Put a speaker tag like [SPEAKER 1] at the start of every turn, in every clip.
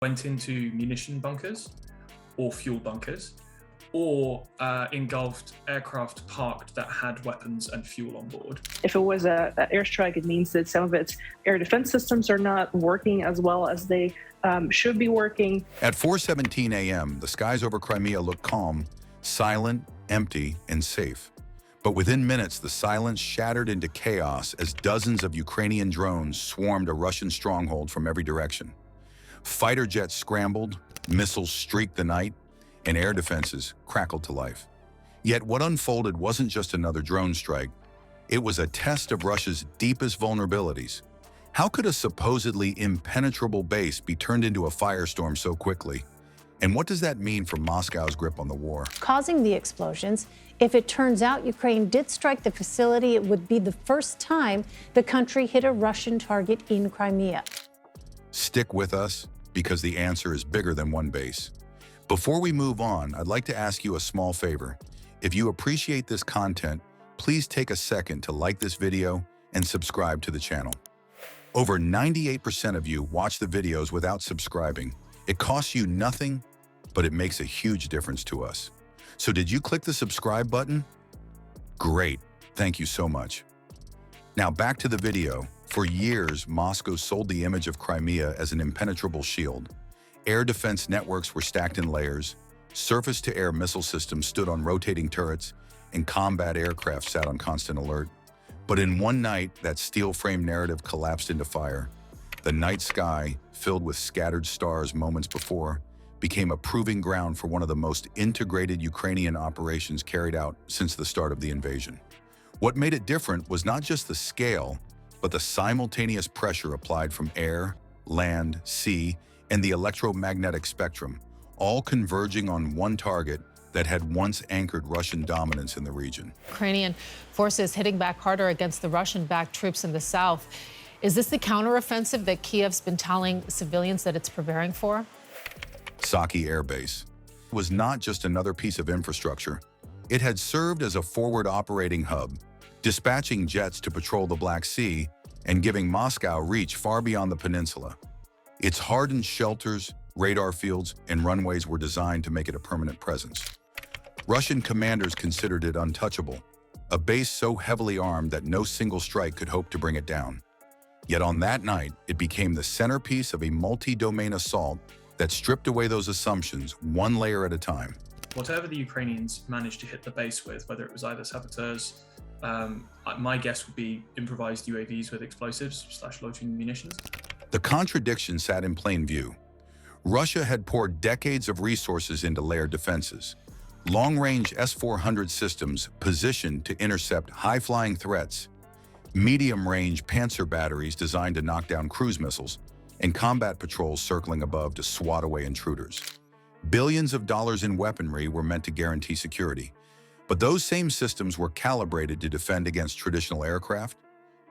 [SPEAKER 1] went into munition bunkers or fuel bunkers, or engulfed aircraft parked that had weapons and fuel on board.
[SPEAKER 2] If it was an airstrike, it means that some of its air defense systems are not working as well as they should be working.
[SPEAKER 3] At 4:17 a.m., the skies over Crimea looked calm, silent, empty, and safe. But within minutes, the silence shattered into chaos as dozens of Ukrainian drones swarmed a Russian stronghold from every direction. Fighter jets scrambled, missiles streaked the night, and air defenses crackled to life. Yet what unfolded wasn't just another drone strike. It was a test of Russia's deepest vulnerabilities. How could a supposedly impenetrable base be turned into a firestorm so quickly? And what does that mean for Moscow's grip on the war?
[SPEAKER 4] Causing the explosions, if it turns out Ukraine did strike the facility, it would be the first time the country hit a Russian target in Crimea.
[SPEAKER 3] Stick with us, because the answer is bigger than one base. Before we move on, I'd like to ask you a small favor. If you appreciate this content, please take a second to like this video and subscribe to the channel. Over 98% of you watch the videos without subscribing. It costs you nothing, but it makes a huge difference to us. So did you click the subscribe button? Great, thank you so much. Now back to the video. For years, Moscow sold the image of Crimea as an impenetrable shield. Air defense networks were stacked in layers, surface-to-air missile systems stood on rotating turrets, and combat aircraft sat on constant alert. But in one night, that steel-framed narrative collapsed into fire. The night sky, filled with scattered stars moments before, became a proving ground for one of the most integrated Ukrainian operations carried out since the start of the invasion. What made it different was not just the scale, but the simultaneous pressure applied from air, land, sea, and the electromagnetic spectrum, all converging on one target that had once anchored Russian dominance in the region.
[SPEAKER 5] Ukrainian forces hitting back harder against the Russian-backed troops in the south. Is this the counteroffensive that Kiev's been telling civilians that it's preparing for?
[SPEAKER 3] Saki Air Base was not just another piece of infrastructure. It had served as a forward operating hub, dispatching jets to patrol the Black Sea and giving Moscow reach far beyond the peninsula. Its hardened shelters, radar fields, and runways were designed to make it a permanent presence. Russian commanders considered it untouchable, a base so heavily armed that no single strike could hope to bring it down. Yet on that night, it became the centerpiece of a multi-domain assault that stripped away those assumptions one layer at a time.
[SPEAKER 1] Whatever the Ukrainians managed to hit the base with, whether it was either saboteurs, my guess would be improvised UAVs with explosives / loitering munitions.
[SPEAKER 3] The contradiction sat in plain view. Russia had poured decades of resources into layered defenses, long-range S-400 systems positioned to intercept high-flying threats, medium-range Panzer batteries designed to knock down cruise missiles, and combat patrols circling above to swat away intruders. Billions of dollars in weaponry were meant to guarantee security, but those same systems were calibrated to defend against traditional aircraft,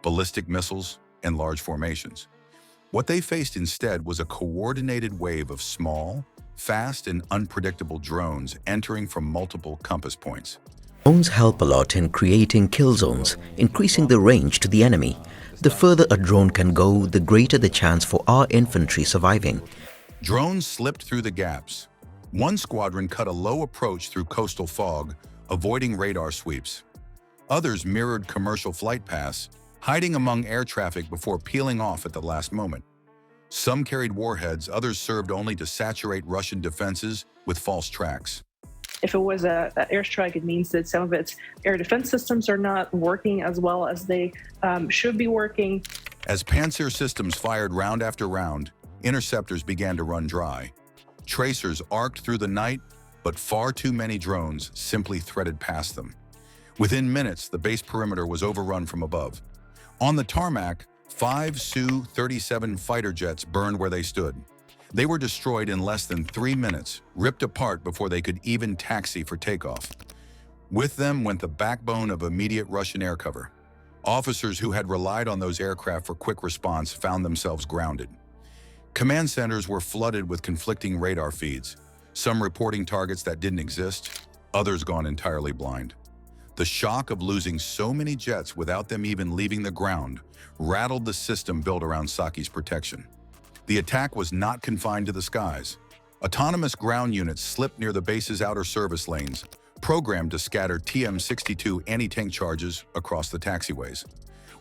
[SPEAKER 3] ballistic missiles, and large formations. What they faced instead was a coordinated wave of small, fast, and unpredictable drones entering from multiple compass points.
[SPEAKER 6] Drones help a lot in creating kill zones, increasing the range to the enemy. The further a drone can go, the greater the chance for our infantry surviving.
[SPEAKER 3] Drones slipped through the gaps. One squadron cut a low approach through coastal fog, avoiding radar sweeps. Others mirrored commercial flight paths, hiding among air traffic before peeling off at the last moment. Some carried warheads, others served only to saturate Russian defenses with false tracks.
[SPEAKER 2] If it was an airstrike, it means that some of its air defense systems are not working as well as they should be working.
[SPEAKER 3] As Panzer systems fired round after round, interceptors began to run dry. Tracers arced through the night, but far too many drones simply threaded past them. Within minutes, the base perimeter was overrun from above. On the tarmac, 5 Su-37 fighter jets burned where they stood. They were destroyed in less than 3 minutes, ripped apart before they could even taxi for takeoff. With them went the backbone of immediate Russian air cover. Officers who had relied on those aircraft for quick response found themselves grounded. Command centers were flooded with conflicting radar feeds, some reporting targets that didn't exist, others gone entirely blind. The shock of losing so many jets without them even leaving the ground rattled the system built around Saki's protection. The attack was not confined to the skies. Autonomous ground units slipped near the base's outer service lanes, programmed to scatter TM-62 anti-tank charges across the taxiways.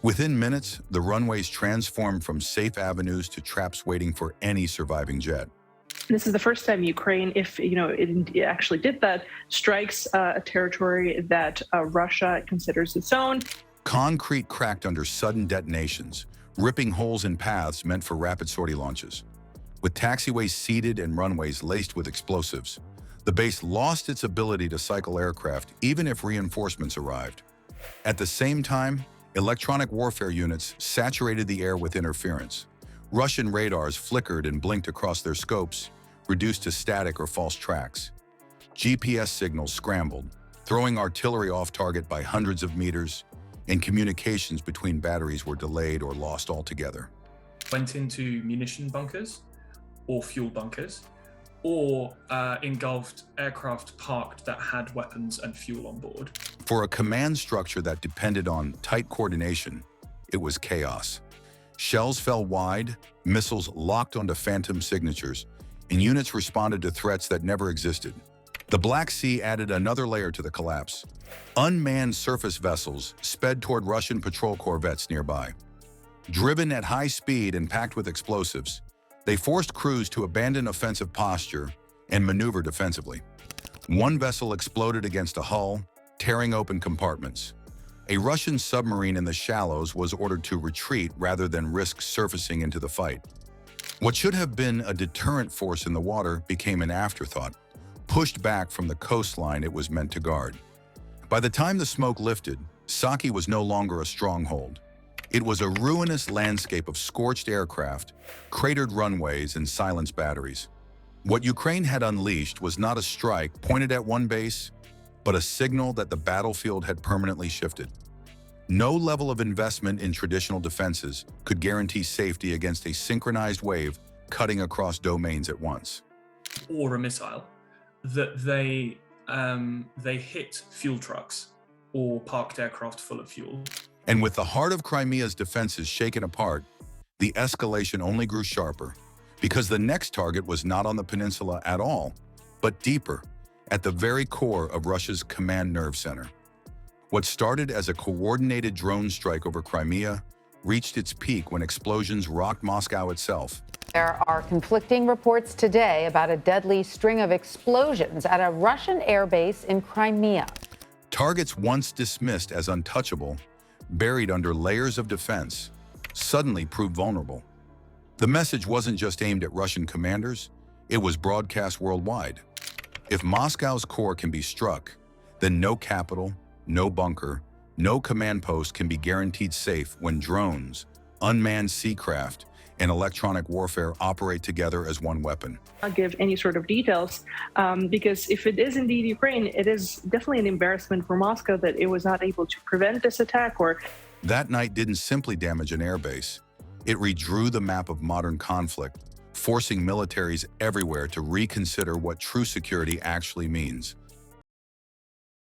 [SPEAKER 3] Within minutes, the runways transformed from safe avenues to traps waiting for any surviving jet.
[SPEAKER 2] This is the first time Ukraine, if it actually did that, strikes a territory that Russia considers its own.
[SPEAKER 3] Concrete cracked under sudden detonations, ripping holes in paths meant for rapid sortie launches. With taxiways seeded and runways laced with explosives, the base lost its ability to cycle aircraft even if reinforcements arrived. At the same time, electronic warfare units saturated the air with interference. Russian radars flickered and blinked across their scopes, reduced to static or false tracks. GPS signals scrambled, throwing artillery off target by hundreds of meters, and communications between batteries were delayed or lost altogether.
[SPEAKER 1] Went into munition bunkers or fuel bunkers, or engulfed aircraft parked that had weapons and fuel on board.
[SPEAKER 3] For a command structure that depended on tight coordination, it was chaos. Shells fell wide, missiles locked onto phantom signatures, and units responded to threats that never existed. The Black Sea added another layer to the collapse. Unmanned surface vessels sped toward Russian patrol corvettes nearby. Driven at high speed and packed with explosives, they forced crews to abandon offensive posture and maneuver defensively. One vessel exploded against a hull, tearing open compartments. A Russian submarine in the shallows was ordered to retreat rather than risk surfacing into the fight. What should have been a deterrent force in the water became an afterthought, pushed back from the coastline it was meant to guard. By the time the smoke lifted, Saki was no longer a stronghold. It was a ruinous landscape of scorched aircraft, cratered runways, and silenced batteries. What Ukraine had unleashed was not a strike pointed at one base, but a signal that the battlefield had permanently shifted. No level of investment in traditional defenses could guarantee safety against a synchronized wave cutting across domains at once.
[SPEAKER 1] Or a missile, that they hit fuel trucks or parked aircraft full of fuel.
[SPEAKER 3] And with the heart of Crimea's defenses shaken apart, the escalation only grew sharper, because the next target was not on the peninsula at all, but deeper, at the very core of Russia's command nerve center. What started as a coordinated drone strike over Crimea reached its peak when explosions rocked Moscow itself.
[SPEAKER 7] There are conflicting reports today about a deadly string of explosions at a Russian airbase in Crimea.
[SPEAKER 3] Targets once dismissed as untouchable, buried under layers of defense, suddenly proved vulnerable. The message wasn't just aimed at Russian commanders, it was broadcast worldwide. If Moscow's core can be struck, then no capital, no bunker, no command post can be guaranteed safe when drones, unmanned seacraft, and electronic warfare operate together as one weapon.
[SPEAKER 2] I'll give any sort of details because if it is indeed Ukraine, it is definitely an embarrassment for Moscow that it was not able to prevent this attack. Or
[SPEAKER 3] that night didn't simply damage an airbase. It redrew the map of modern conflict, forcing militaries everywhere to reconsider what true security actually means.